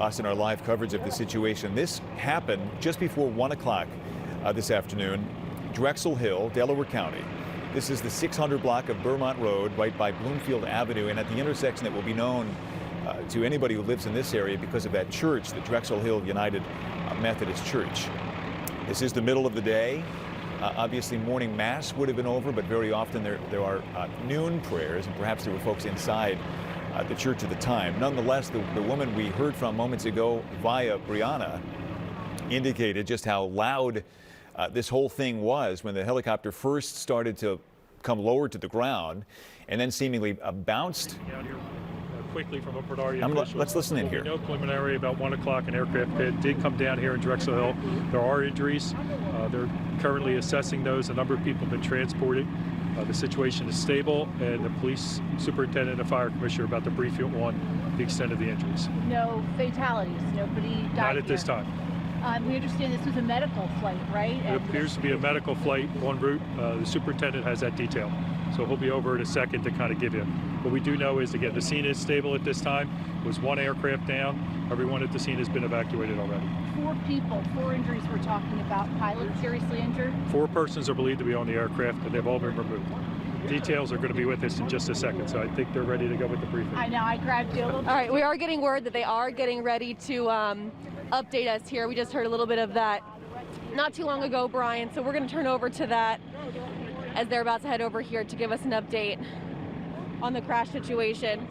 us in our live coverage of the situation. This happened just before 1 o'clock this afternoon, Drexel Hill, Delaware County. This is the 600 block of Burmont Road, right by Bloomfield Avenue, and at the intersection that will be known to anybody who lives in this area because of that church, the Drexel Hill United Methodist Church. This is the middle of the day. Obviously, morning mass would have been over, but very often there are noon prayers, and perhaps there were folks inside the church at the time. Nonetheless, the woman we heard from moments ago via Brianna indicated just how loud this whole thing was when the helicopter first started to come lower to the ground and then seemingly bounced. Quickly from Upper Area. Let's listen in here. We know preliminary about 1 o'clock an aircraft did come down here in Drexel Hill. There are injuries. They're currently assessing those. A number of people have been transported. The situation is stable, and the police superintendent and fire commissioner are about to brief you on the extent of the injuries. No fatalities. Nobody died. Not at this time. We understand this was a medical flight, right? It appears to be a medical flight en route. The superintendent has that detail. So he'll be over in a second to kind of give you. What we do know is, again, the scene is stable at this time. It was one aircraft down. Everyone at the scene has been evacuated already. 4 people, 4 injuries we're talking about. Pilot seriously injured? 4 persons are believed to be on the aircraft, and they've all been removed. Details are going to be with us in just a second, so I think they're ready to go with the briefing. I know, I grabbed you a little bit. All right, we are getting word that they are getting ready to update us here. We just heard a little bit of that not too long ago, Brian, so we're going to turn over to that as they're about to head over here to give us an update on the crash situation.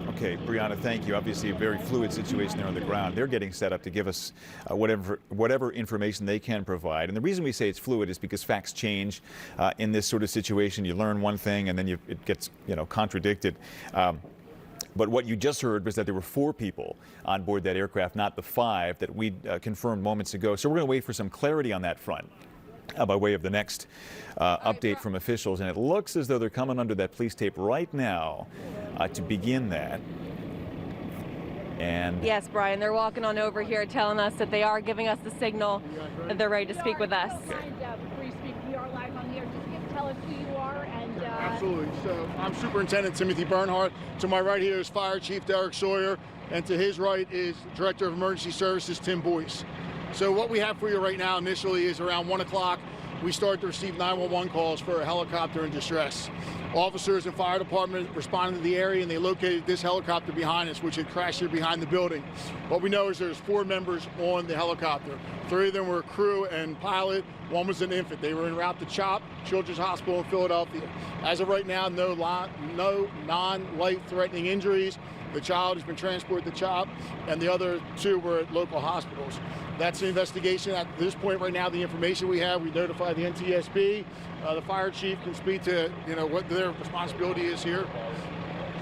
Okay, Brianna, thank you. Obviously a very fluid situation there on the ground. They're getting set up to give us whatever information they can provide. And the reason we say it's fluid is because facts change in this sort of situation. You learn one thing and then it gets contradicted. But what you just heard was that there were 4 people on board that aircraft, not the 5 that we confirmed moments ago. So we're going to wait for some clarity on that front by way of the next update from officials. And it looks as though they're coming under that police tape right now to begin that. And yes, Brian, they're walking on over here telling us that they are giving us the signal that they're ready to speak with us. Before you speak, we are live on here. Just tell us who you are and... Absolutely. So I'm Superintendent Timothy Bernhardt. To my right here is Fire Chief Derek Sawyer, and to his right is Director of Emergency Services Tim Boyce. So what we have for you right now initially is around 1 o'clock. We start to receive 911 calls for a helicopter in distress. Officers and fire department responded to the area, and they located this helicopter behind us, which had crashed here behind the building. What we know is there's 4 members on the helicopter. 3 of them were crew and pilot. 1 was an infant. They were en route to CHOP, Children's Hospital in Philadelphia. As of right now, no non-life-threatening injuries. The child has been transported to CHOP, and the other 2 were at local hospitals. That's the investigation. At this point right now, the information we have, we notify the NTSB. The fire chief can speak to what their responsibility is here.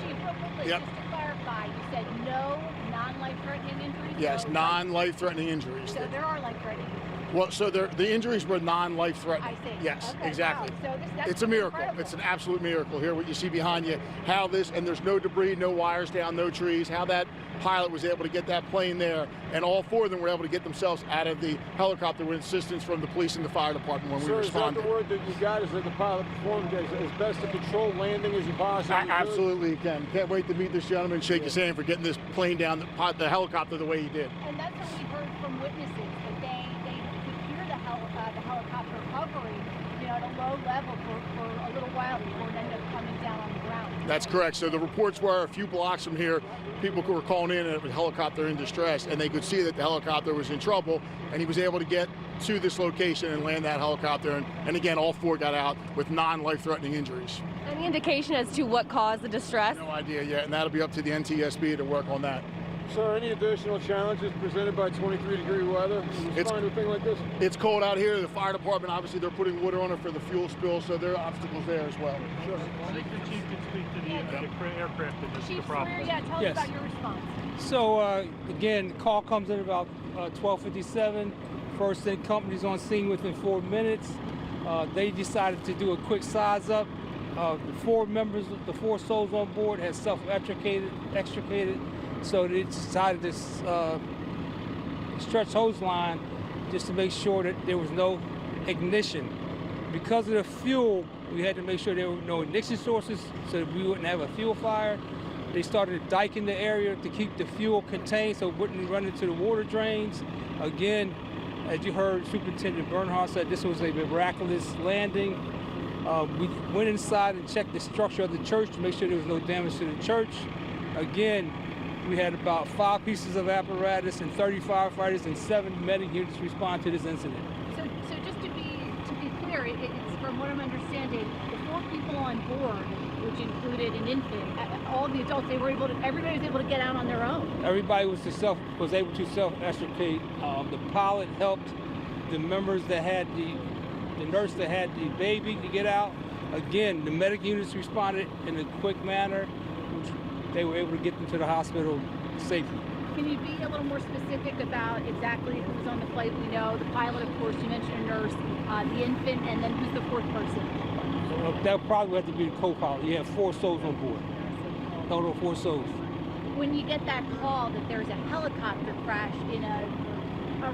Chief, real quickly, yep. Just to clarify, you said no non-life-threatening injuries? Yes, non-life-threatening injuries. So there are life-threatening injuries? Well, so the injuries were non-life-threatening. I see. Yes, okay, exactly. Wow. So that's it's a miracle. incredible. It's an absolute miracle. Here, what you see behind you, and there's no debris, no wires down, no trees, how that pilot was able to get that plane there, and all 4 of them were able to get themselves out of the helicopter with assistance from the police and the fire department when we responded. Is that the word that you got, is that the pilot performed as best to control landing as you possibly could? Absolutely can. Can't wait to meet this gentleman, shake his hand for getting this plane down, the helicopter the way he did. And that's what we heard from witnesses, that they could hear the helicopter hovering, at a low level for a little while before it ended up coming down on the ground. That's correct. So the reports were a few blocks from here, people were calling in a helicopter in distress, and they could see that the helicopter was in trouble, and he was able to get to this location and land that helicopter. And again, all 4 got out with non-life-threatening injuries. Any indication as to what caused the distress? No idea yet, and that'll be up to the NTSB to work on that. Sir, any additional challenges presented by 23-degree weather? It's fine with a thing like this? It's cold out here. The fire department, obviously, they're putting water on it for the fuel spill, so there are obstacles there as well. Sure. I think the chief can speak to the aircraft that this is the problem. Yeah, tell us about your response. So, again, the call comes in about 12:57. First aid company's on scene within 4 minutes. They decided to do a quick size up. The 4 members, the 4 souls on board had extricated. So they decided to stretch hose line just to make sure that there was no ignition. Because of the fuel, we had to make sure there were no ignition sources so that we wouldn't have a fuel fire. They started diking the area to keep the fuel contained so it wouldn't run into the water drains. Again, as you heard, Superintendent Bernhardt said this was a miraculous landing. We went inside and checked the structure of the church to make sure there was no damage to the church. Again, we had about 5 pieces of apparatus and 30 firefighters and 7 medic units respond to this incident. So just to be clear, it's from what I'm understanding, the 4 people on board, which included an infant, all the adults, everybody was able to get out on their own. Everybody was able to self-extricate. The pilot helped the members that had the nurse that had the baby to get out. Again, the medic units responded in a quick manner, which they were able to get them to the hospital safely. Can you be a little more specific about exactly who was on the flight? We know the pilot, of course, you mentioned a nurse, the infant, and then who's the 4th person? That probably had to be the co-pilot. You have 4 souls on board. Total 4 souls. When you get that call that there's a helicopter crash in a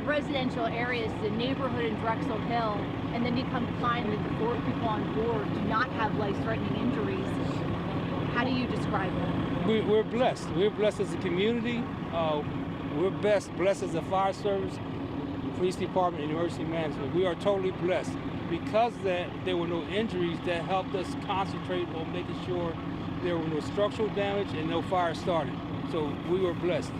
residential area, it's a neighborhood in Drexel Hill, and then you come to find that the 4 people on board do not have life-threatening injuries, how do you describe that? We're blessed. We're blessed as a community. We're blessed as a fire service, police department, and emergency management. We are totally blessed. Because there were no injuries, that helped us concentrate on making sure there were no structural damage and no fire started. So we were blessed.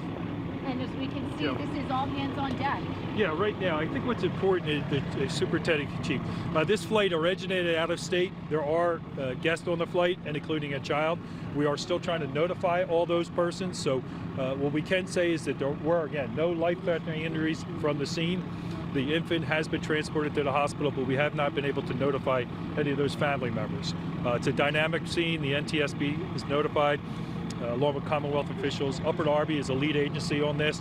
And as we can see, this is all hands on deck. Yeah, right now, I think what's important is the Superintendent Chief. This flight originated out of state. There are guests on the flight, and including a child. We are still trying to notify all those persons. So what we can say is that there were, again, no life-threatening injuries from the scene. The infant has been transported to the hospital, but we have not been able to notify any of those family members. It's a dynamic scene. The NTSB is notified, along with Commonwealth officials. Upper Darby is a lead agency on this.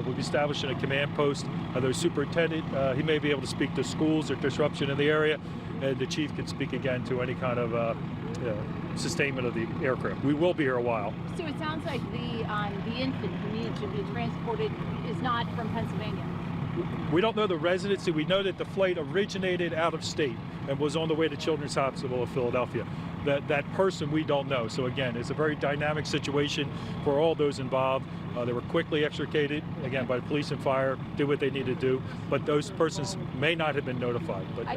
We've established a command post. There's superintendent. He may be able to speak to schools or disruption in the area, and the chief can speak again to any kind of sustainment of the aircraft. We will be here a while. So it sounds like the infant who needed to be transported is not from Pennsylvania. We don't know the residency. We know that the flight originated out of state and was on the way to Children's Hospital of Philadelphia. That person we don't know. So again, it's a very dynamic situation for all those involved. They were quickly extricated, again, by the police and fire, did what they needed to do, but those persons may not have been notified. But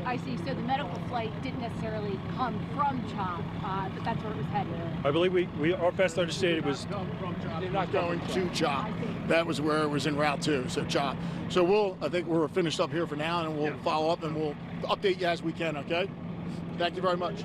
I see. So the medical flight didn't necessarily come from CHOP, but that's where it was headed. I believe our best understanding was they're not going to CHOP. That was where it was en route to, so CHOP. So I think we're finished up here for now, and we'll follow up and we'll update you as we can, okay? Thank you very much.